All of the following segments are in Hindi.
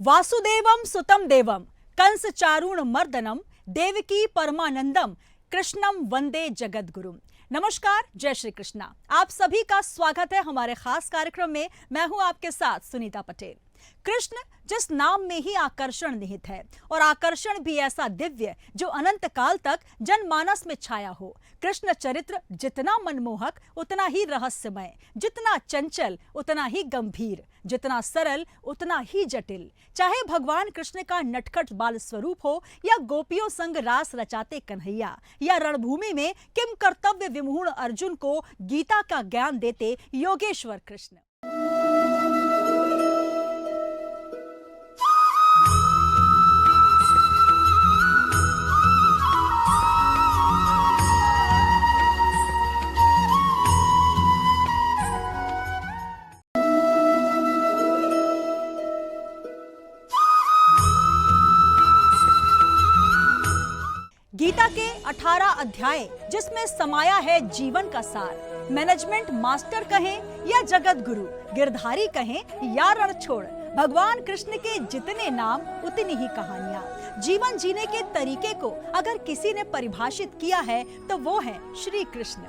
वासुदेवम सुतम देवम कंस चारुण मर्दनम देवकी परमानंदम कृष्णम वंदे जगद्गुरुम। नमस्कार, जय श्री कृष्णा। आप सभी का स्वागत है हमारे खास कार्यक्रम में। मैं हूं आपके साथ सुनीता पटेल। कृष्ण जिस नाम में ही आकर्षण निहित है, और आकर्षण भी ऐसा दिव्य जो अनंत काल तक जनमानस में छाया हो। कृष्ण चरित्र जितना मनमोहक उतना ही रहस्यमय, जितना चंचल उतना ही गंभीर, जितना सरल उतना ही जटिल। चाहे भगवान कृष्ण का नटखट बाल स्वरूप हो, या गोपियों संग रास रचाते कन्हैया, या रणभूमि में किम कर्तव्य विमूढ़ अर्जुन को गीता का ज्ञान देते योगेश्वर कृष्ण। गीता के 18 अध्याय जिसमें समाया है जीवन का सार। मैनेजमेंट मास्टर कहें या जगत गुरु, गिरधारी कहें या रणछोड़, भगवान कृष्ण के जितने नाम उतनी ही कहानियां। जीवन जीने के तरीके को अगर किसी ने परिभाषित किया है तो वो है श्री कृष्ण।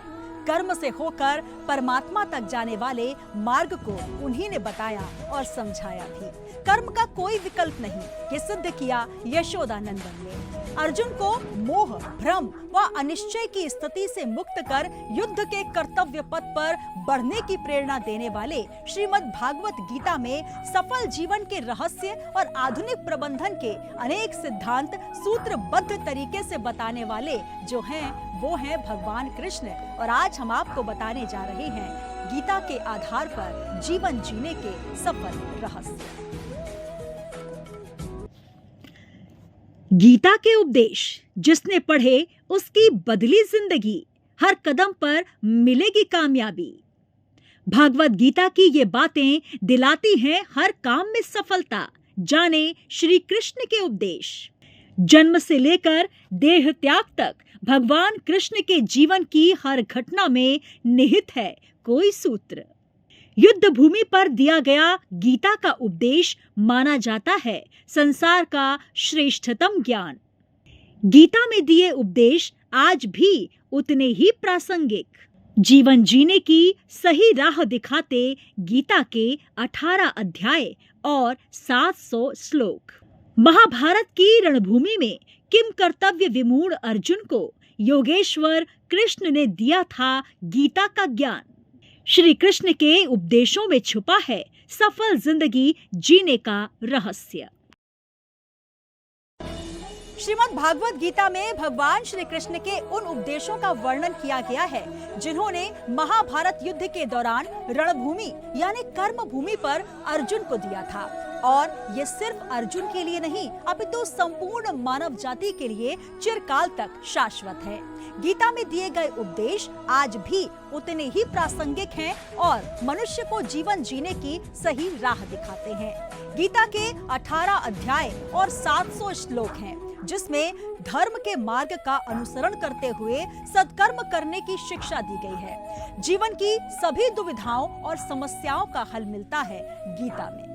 कर्म से होकर परमात्मा तक जाने वाले मार्ग को उन्हीं ने बताया और समझाया भी। कर्म का कोई विकल्प नहीं, ये सिद्ध किया यशोदानंदन ने। अर्जुन को मोह, भ्रम व अनिश्चय की स्थिति से मुक्त कर युद्ध के कर्तव्य पथ पर बढ़ने की प्रेरणा देने वाले श्रीमद् भागवत गीता में सफल जीवन के रहस्य और आधुनिक प्रबंधन के अनेक सिद्धांत सूत्रबद्ध तरीके से बताने वाले जो हैं वो हैं भगवान कृष्ण। और आज हम आपको बताने जा रहे हैं गीता के आधार पर जीवन जीने के सफल रहस्य। गीता के उपदेश जिसने पढ़े उसकी बदली जिंदगी, हर कदम पर मिलेगी कामयाबी। भागवत गीता की ये बातें दिलाती हैं हर काम में सफलता। जाने श्री कृष्ण के उपदेश। जन्म से लेकर देह त्याग तक भगवान कृष्ण के जीवन की हर घटना में निहित है कोई सूत्र। युद्ध भूमि पर दिया गया गीता का उपदेश माना जाता है संसार का श्रेष्ठतम ज्ञान। गीता में दिए उपदेश आज भी उतने ही प्रासंगिक। जीवन जीने की सही राह दिखाते गीता के 18 अध्याय और 700 श्लोक। महाभारत की रणभूमि में किम कर्तव्य विमूढ़ अर्जुन को योगेश्वर कृष्ण ने दिया था गीता का ज्ञान। श्री कृष्ण के उपदेशों में छुपा है सफल जिंदगी जीने का रहस्य। श्रीमद् भागवत गीता में भगवान श्री कृष्ण के उन उपदेशों का वर्णन किया गया है जिन्होंने महाभारत युद्ध के दौरान रणभूमि यानी कर्म भूमि पर अर्जुन को दिया था। और ये सिर्फ अर्जुन के लिए नहीं अपितु संपूर्ण मानव जाति के लिए चिरकाल तक शाश्वत है। गीता में दिए गए उपदेश आज भी उतने ही प्रासंगिक हैं और मनुष्य को जीवन जीने की सही राह दिखाते हैं। गीता के 18 अध्याय और 700 श्लोक हैं जिसमें धर्म के मार्ग का अनुसरण करते हुए सत्कर्म करने की शिक्षा दी गई है। जीवन की सभी दुविधाओं और समस्याओं का हल मिलता है गीता में।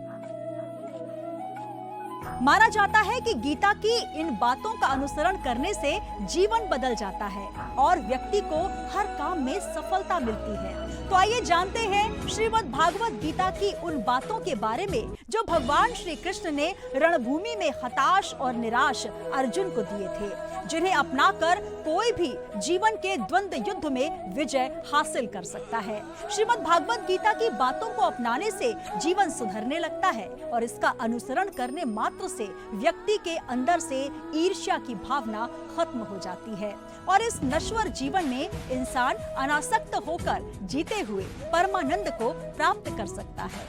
माना जाता है कि गीता की इन बातों का अनुसरण करने से जीवन बदल जाता है और व्यक्ति को हर काम में सफलता मिलती है। तो आइए जानते हैं श्रीमद् भागवत गीता की उन बातों के बारे में जो भगवान श्री कृष्ण ने रणभूमि में हताश और निराश अर्जुन को दिए थे, जिन्हें अपनाकर कोई भी जीवन के द्वंद्व युद्ध में विजय हासिल कर सकता है। श्रीमद् भागवत गीता की बातों को अपनाने से जीवन सुधरने लगता है और इसका अनुसरण करने मात्र से व्यक्ति के अंदर से ईर्ष्या की भावना खत्म हो जाती है और इस नश्वर जीवन में इंसान अनासक्त होकर जीते हुए परमानंद को प्राप्त कर सकता है।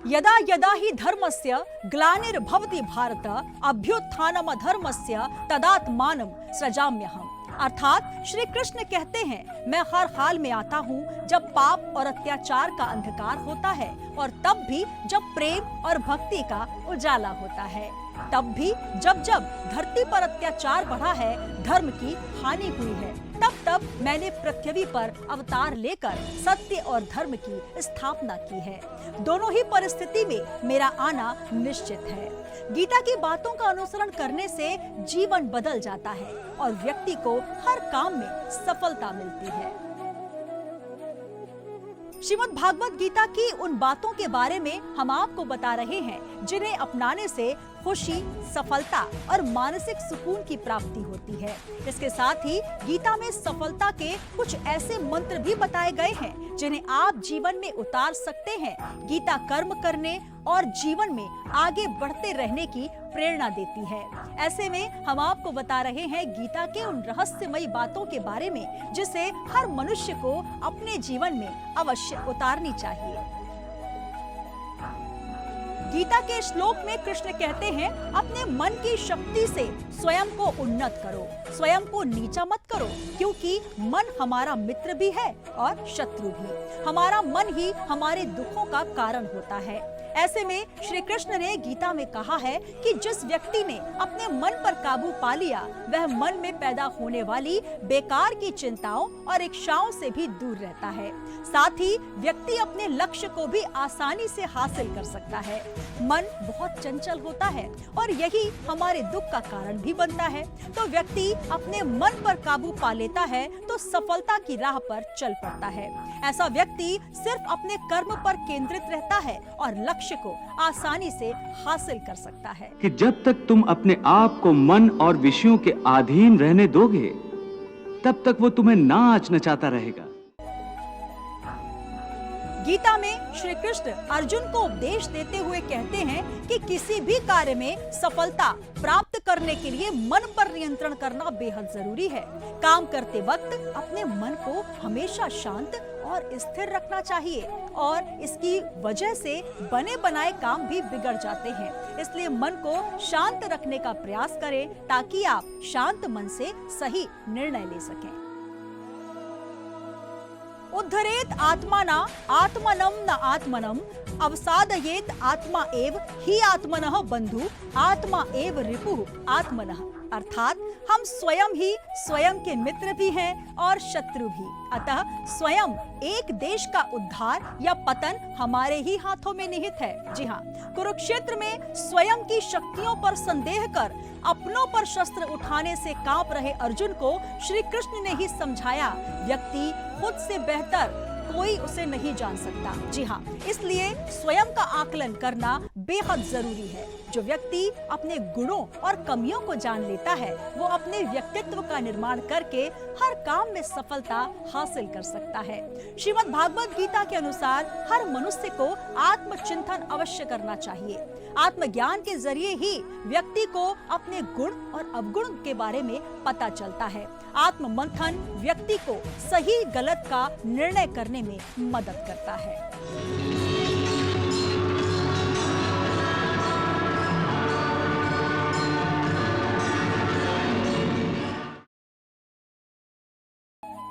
यदा यदा ही धर्मस्य ग्लानिर्भवति भारत अभ्युत्थानम अधर्मस्य तदात्मानं सृजाम्यहम्। अर्थात श्री कृष्ण कहते हैं, मैं हर हाल में आता हूँ जब पाप और अत्याचार का अंधकार होता है और तब भी जब प्रेम और भक्ति का उजाला होता है। तब भी जब जब धरती पर अत्याचार बढ़ा है, धर्म की हानि हुई है, तब तब मैंने पृथ्वी पर अवतार लेकर सत्य और धर्म की स्थापना की है। दोनों ही परिस्थिति में मेरा आना निश्चित है। गीता की बातों का अनुसरण करने से जीवन बदल जाता है और व्यक्ति को हर काम में सफलता मिलती है। श्रीमद् भागवत गीता की उन बातों के बारे में हम आपको बता रहे हैं जिन्हें अपनाने से खुशी, सफलता और मानसिक सुकून की प्राप्ति होती है। इसके साथ ही गीता में सफलता के कुछ ऐसे मंत्र भी बताए गए हैं जिन्हें आप जीवन में उतार सकते हैं। गीता कर्म करने और जीवन में आगे बढ़ते रहने की प्रेरणा देती है। ऐसे में हम आपको बता रहे हैं गीता के उन रहस्यमयी बातों के बारे में जिसे हर मनुष्य को अपने जीवन में अवश्य उतारनी चाहिए। गीता के श्लोक में कृष्ण कहते हैं, अपने मन की शक्ति से स्वयं को उन्नत करो, स्वयं को नीचा मत करो, क्योंकि मन हमारा मित्र भी है और शत्रु भी। हमारा मन ही हमारे दुखों का कारण होता है। ऐसे में श्री कृष्ण ने गीता में कहा है कि जिस व्यक्ति ने अपने मन पर काबू पा लिया, वह मन में पैदा होने वाली बेकार की चिंताओं और इच्छाओं से भी दूर रहता है। साथ ही व्यक्ति अपने लक्ष्य को भी आसानी से हासिल कर सकता है। मन बहुत चंचल होता है और यही हमारे दुख का कारण भी बनता है। तो व्यक्ति अपने मन पर काबू पा लेता है तो सफलता की राह पर चल पड़ता है। ऐसा व्यक्ति सिर्फ अपने कर्म पर केंद्रित रहता है और लक्ष्य को आसानी से हासिल कर सकता है। कि जब तक तुम अपने आप को मन और विषयों के अधीन रहने दोगे, तब तक वो तुम्हें नाच नचाता रहेगा। गीता में श्री कृष्ण अर्जुन को उपदेश देते हुए कहते हैं कि किसी भी कार्य में सफलता प्राप्त करने के लिए मन पर नियंत्रण करना बेहद जरूरी है। काम करते वक्त अपने मन को हमेशा शांत और स्थिर रखना चाहिए और इसकी वजह से बने बनाए काम भी बिगड़ जाते हैं। इसलिए मन को शांत रखने का प्रयास करें ताकि आप शांत मन से सही निर्णय ले सकें। उद्धरेत आत्माना आत्मनम न आत्मनम अवसादयेत आत्मा एव ही आत्मनः बंधु आत्मा एव रिपुः आत्मनः। अर्थात हम स्वयं ही स्वयं के मित्र भी हैं और शत्रु भी। अतः स्वयं एक देश का उद्धार या पतन हमारे ही हाथों में निहित है। जी हाँ, कुरुक्षेत्र में स्वयं की शक्तियों पर संदेह कर अपनों पर शस्त्र उठाने से कांप रहे अर्जुन को श्री कृष्ण ने ही समझाया, व्यक्ति खुद से बेहतर कोई उसे नहीं जान सकता। जी हाँ, इसलिए स्वयं का आकलन करना बेहद जरूरी है। जो व्यक्ति अपने गुणों और कमियों को जान लेता है, वो अपने व्यक्तित्व का निर्माण करके हर काम में सफलता हासिल कर सकता है। श्रीमद् भागवत गीता के अनुसार हर मनुष्य को आत्मचिंतन अवश्य करना चाहिए। आत्मज्ञान के जरिए ही व्यक्ति को अपने गुण और अवगुण के बारे में पता चलता है। आत्म मंथन व्यक्ति को सही गलत का निर्णय करने में मदद करता है।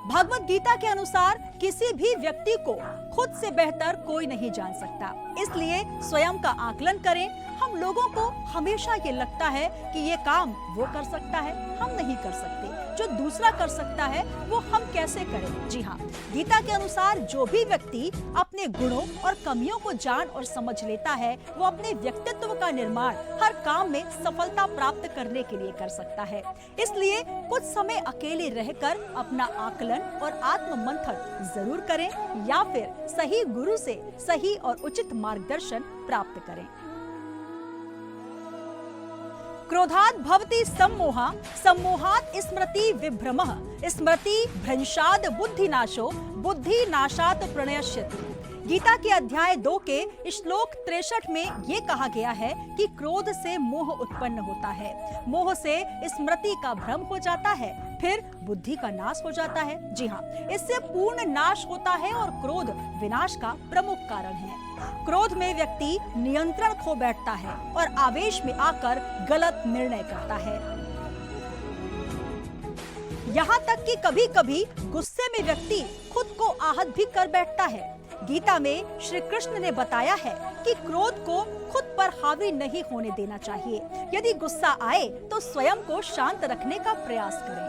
भगवत गीता के अनुसार किसी भी व्यक्ति को खुद से बेहतर कोई नहीं जान सकता। इसलिए स्वयं का आकलन करें। हम लोगों को हमेशा ये लगता है कि ये काम वो कर सकता है, हम नहीं कर सकते। जो दूसरा कर सकता है वो हम कैसे करें। जी हाँ, गीता के अनुसार जो भी व्यक्ति अपने गुणों और कमियों को जान और समझ लेता है, वो अपने व्यक्तित्व का निर्माण हर काम में सफलता प्राप्त करने के लिए कर सकता है। इसलिए कुछ समय अकेले रहकर अपना आकलन और आत्म मंथन जरूर करें या फिर सही गुरु से सही और उचित मार्गदर्शन प्राप्त करें। क्रोधात् भवति सम्मोहः सम्मोहात् स्मृति विभ्रमः स्मृति भ्रंशात् बुद्धिनाशो बुद्धिनाशात् प्रणश्यति। गीता के अध्याय 2 के श्लोक 63 में ये कहा गया है कि क्रोध से मोह उत्पन्न होता है, मोह से स्मृति का भ्रम हो जाता है, फिर बुद्धि का नाश हो जाता है। जी हाँ, इससे पूर्ण नाश होता है और क्रोध विनाश का प्रमुख कारण है। क्रोध में व्यक्ति नियंत्रण खो बैठता है और आवेश में आकर गलत निर्णय करता है। यहाँ तक कि कभी-कभी गुस्से में व्यक्ति खुद को आहत भी कर बैठता है। गीता में श्री कृष्ण ने बताया है कि क्रोध को खुद पर हावी नहीं होने देना चाहिए। यदि गुस्सा आए तो स्वयं को शांत रखने का प्रयास करें।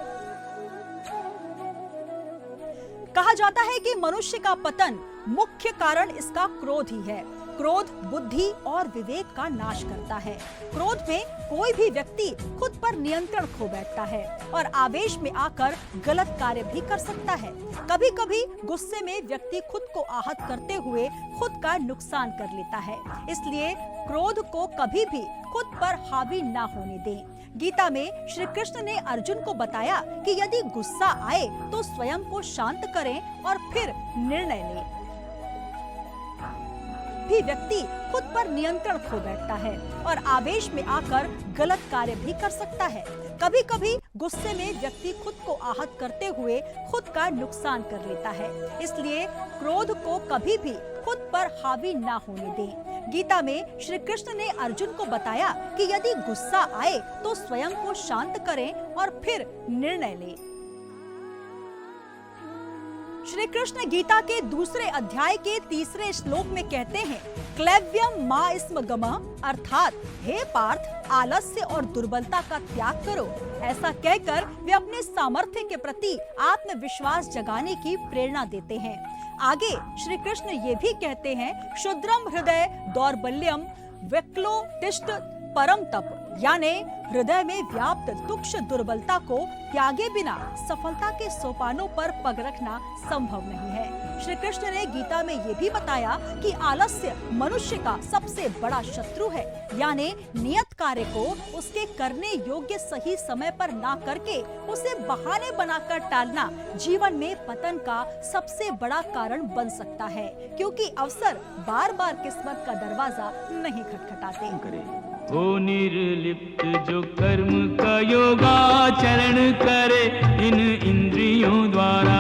कहा जाता है कि मनुष्य का पतन मुख्य कारण इसका क्रोध ही है। क्रोध बुद्धि और विवेक का नाश करता है। क्रोध में कोई भी व्यक्ति खुद पर नियंत्रण खो बैठता है और आवेश में आकर गलत कार्य भी कर सकता है। कभी कभी गुस्से में व्यक्ति खुद को आहत करते हुए खुद का नुकसान कर लेता है। इसलिए क्रोध को कभी भी खुद पर हावी ना होने दें। गीता में श्री कृष्ण ने अर्जुन को बताया कि यदि गुस्सा आए तो स्वयं को शांत करें और फिर निर्णय लें। भी व्यक्ति खुद पर नियंत्रण खो बैठता है और आवेश में आकर गलत कार्य भी कर सकता है। कभी कभी गुस्से में व्यक्ति खुद को आहत करते हुए खुद का नुकसान कर लेता है। इसलिए क्रोध को कभी भी खुद पर हावी ना होने दें। गीता में श्री कृष्ण ने अर्जुन को बताया कि यदि गुस्सा आए तो स्वयं को शांत करें और फिर निर्णय लें। श्री कृष्ण गीता के दूसरे अध्याय के 3 श्लोक में कहते हैं, क्लैव्यम मा स्म गमः, अर्थात हे पार्थ आलस्य और दुर्बलता का त्याग करो। ऐसा कहकर वे अपने सामर्थ्य के प्रति आत्मविश्वास जगाने की प्रेरणा देते हैं। आगे श्री कृष्ण ये भी कहते हैं, क्षुद्रम हृदय दौर्बल्यम विक्लोतिष्ठ परम तप, यानी हृदय में व्याप्त तुक्ष दुर्बलता को त्यागे बिना सफलता के सोपानों पर पग रखना संभव नहीं है। श्री कृष्ण ने गीता में ये भी बताया कि आलस्य मनुष्य का सबसे बड़ा शत्रु है, यानी नियत कार्य को उसके करने योग्य सही समय पर ना करके उसे बहाने बनाकर टालना जीवन में पतन का सबसे बड़ा कारण बन सकता है, क्योंकि अवसर बार बार किस्मत का दरवाजा नहीं खटखटाते। हो निर्लिप्त जो कर्म का योगाचरण करे इन इंद्रियों द्वारा।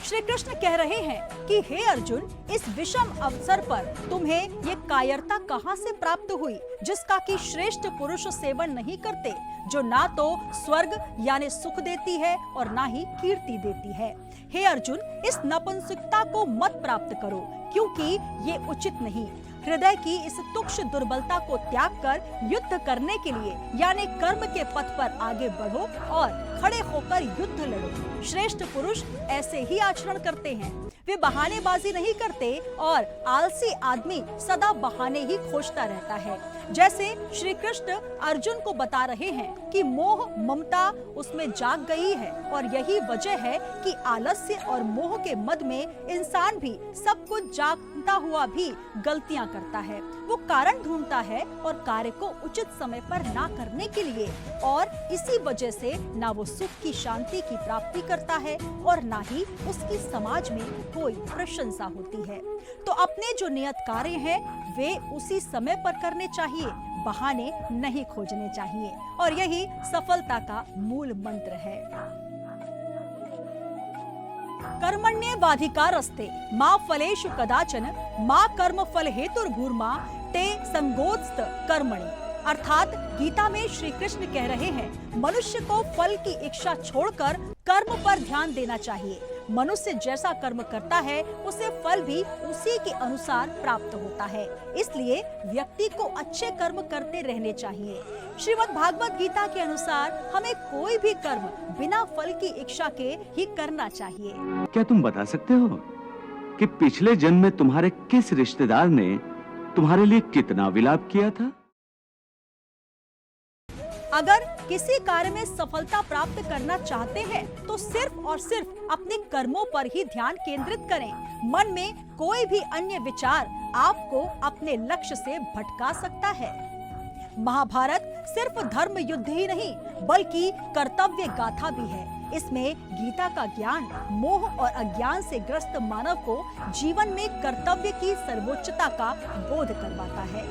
श्री कृष्ण कह रहे हैं कि हे अर्जुन, इस विषम अवसर पर तुम्हें ये कायरता कहाँ से प्राप्त हुई जिसका कि श्रेष्ठ पुरुष सेवन नहीं करते, जो ना तो स्वर्ग यानी सुख देती है और ना ही कीर्ति देती है। हे अर्जुन, इस नपुंसकता को मत प्राप्त करो, क्योंकि ये उचित नहीं। हृदय की इस तुक्ष दुर्बलता को त्याग कर युद्ध करने के लिए यानी कर्म के पथ पर आगे बढ़ो और खड़े होकर युद्ध लड़ो। श्रेष्ठ पुरुष ऐसे ही आचरण करते हैं। वे बहानेबाजी नहीं करते और आलसी आदमी सदा बहाने ही खोजता रहता है। जैसे श्री कृष्ण अर्जुन को बता रहे हैं कि मोह ममता उसमें जाग गई है और यही वजह है कि आलस्य और मोह के मद में इंसान भी सब कुछ जानता हुआ भी गलतियां करता है। वो कारण ढूंढता है और कार्य को उचित समय पर ना करने के लिए, और इसी वजह से ना वो सुख की शांति की प्राप्ति करता है और ना ही उसकी समाज में कोई प्रशंसा होती है। तो अपने जो नियत कार्य हैं वे उसी समय पर करने चाहिए, बहाने नहीं खोजने चाहिए, और यही सफलता का मूल मंत्र है। कर्मण्येवाधिकारस्ते मा फलेषु कदाचन मा कर्म फल हेतुर्भूर्मा ते संगोत्स्त कर्मणि। अर्थात गीता में श्री कृष्ण कह रहे हैं, मनुष्य को फल की इच्छा छोड़कर कर्म पर ध्यान देना चाहिए। मनुष्य जैसा कर्म करता है उसे फल भी उसी के अनुसार प्राप्त होता है। इसलिए व्यक्ति को अच्छे कर्म करते रहने चाहिए। श्रीमद् भागवत गीता के अनुसार हमें कोई भी कर्म बिना फल की इच्छा के ही करना चाहिए। क्या तुम बता सकते हो कि पिछले जन्म में तुम्हारे किस रिश्तेदार ने तुम्हारे लिए कितना विलाप किया था? अगर किसी कार्य में सफलता प्राप्त करना चाहते हैं तो सिर्फ और सिर्फ अपने कर्मों पर ही ध्यान केंद्रित करें। मन में कोई भी अन्य विचार आपको अपने लक्ष्य से भटका सकता है। महाभारत सिर्फ धर्म युद्ध ही नहीं बल्कि कर्तव्य गाथा भी है। इसमें गीता का ज्ञान मोह और अज्ञान से ग्रस्त मानव को जीवन में कर्तव्य की सर्वोच्चता का बोध करवाता है।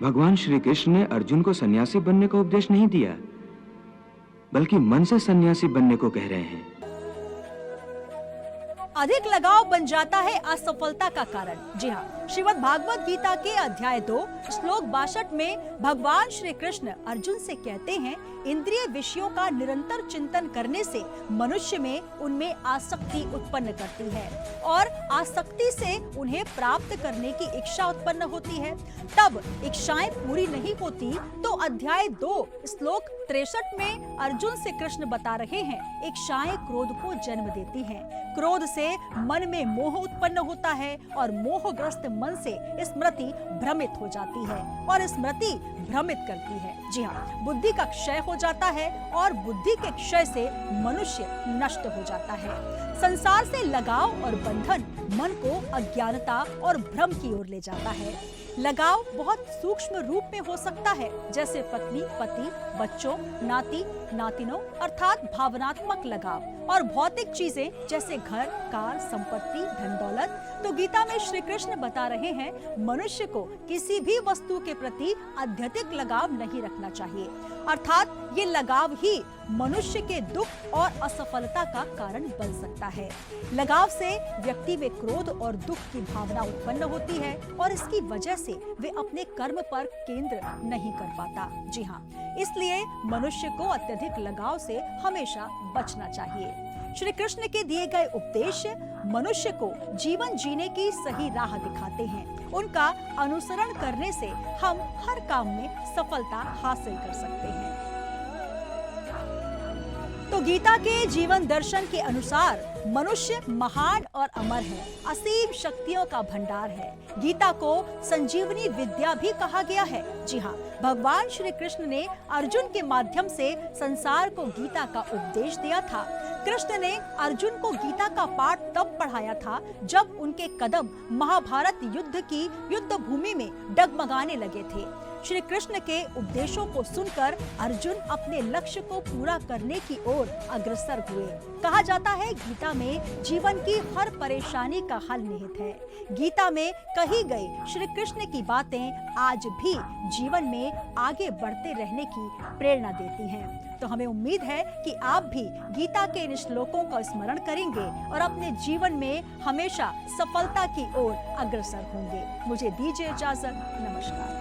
भगवान श्री कृष्ण ने अर्जुन को सन्यासी बनने का उपदेश नहीं दिया, बल्कि मन से सन्यासी बनने को कह रहे हैं। अधिक लगाव बन जाता है असफलता का कारण। जी हाँ, श्रीमद् भागवत गीता के अध्याय 2 श्लोक 62 में भगवान श्री कृष्ण अर्जुन से कहते हैं, इंद्रिय विषयों का निरंतर चिंतन करने से मनुष्य में उनमें आसक्ति उत्पन्न करती है और आसक्ति से उन्हें प्राप्त करने की इच्छा उत्पन्न होती है। तब इच्छाएं पूरी नहीं होती तो अध्याय 2 श्लोक 63 में अर्जुन से कृष्ण बता रहे हैं, इच्छाएं क्रोध को जन्म देती हैं। क्रोध से मन में मोह उत्पन्न होता है और मोहग्रस्त मन से स्मृति भ्रमित हो जाती है और स्मृति भ्रमित करती है। जी हाँ, बुद्धि का क्षय हो जाता है और बुद्धि के क्षय से मनुष्य नष्ट हो जाता है। संसार से लगाव और बंधन मन को अज्ञानता और भ्रम की ओर ले जाता है। लगाव बहुत सूक्ष्म रूप में हो सकता है, जैसे पत्नी पति, बच्चों, नाती नातिनों अर्थात भावनात्मक लगाव, और भौतिक चीजें जैसे घर, कार, संपत्ति, धन दौलत। तो गीता में श्री कृष्ण बता रहे हैं, मनुष्य को किसी भी वस्तु के प्रति अत्यधिक लगाव नहीं रखना चाहिए, अर्थात ये लगाव ही मनुष्य के दुख और असफलता का कारण बन सकता है। लगाव से व्यक्ति में क्रोध और दुख की भावना उत्पन्न होती है और इसकी वजह से वे अपने कर्म पर केंद्र नहीं कर पाता। जी हाँ, इसलिए मनुष्य को अत्यधिक लगाव से हमेशा बचना चाहिए। श्री कृष्ण के दिए गए उपदेश मनुष्य को जीवन जीने की सही राह दिखाते हैं। उनका अनुसरण करने से हम हर काम में सफलता हासिल कर सकते हैं। तो गीता के जीवन दर्शन के अनुसार मनुष्य महान और अमर है, असीम शक्तियों का भंडार है। गीता को संजीवनी विद्या भी कहा गया है। जी हाँ, भगवान श्री कृष्ण ने अर्जुन के माध्यम से संसार को गीता का उपदेश दिया था। कृष्ण ने अर्जुन को गीता का पाठ तब पढ़ाया था जब उनके कदम महाभारत युद्ध की युद्ध भूमि में डगमगाने लगे थे। श्री कृष्ण के उपदेशों को सुनकर अर्जुन अपने लक्ष्य को पूरा करने की ओर अग्रसर हुए। कहा जाता है, गीता में जीवन की हर परेशानी का हल निहित है। गीता में कही गई श्री कृष्ण की बातें आज भी जीवन में आगे बढ़ते रहने की प्रेरणा देती हैं। तो हमें उम्मीद है कि आप भी गीता के इन श्लोकों का स्मरण करेंगे और अपने जीवन में हमेशा सफलता की ओर अग्रसर होंगे। मुझे दीजिए इजाजत। नमस्कार।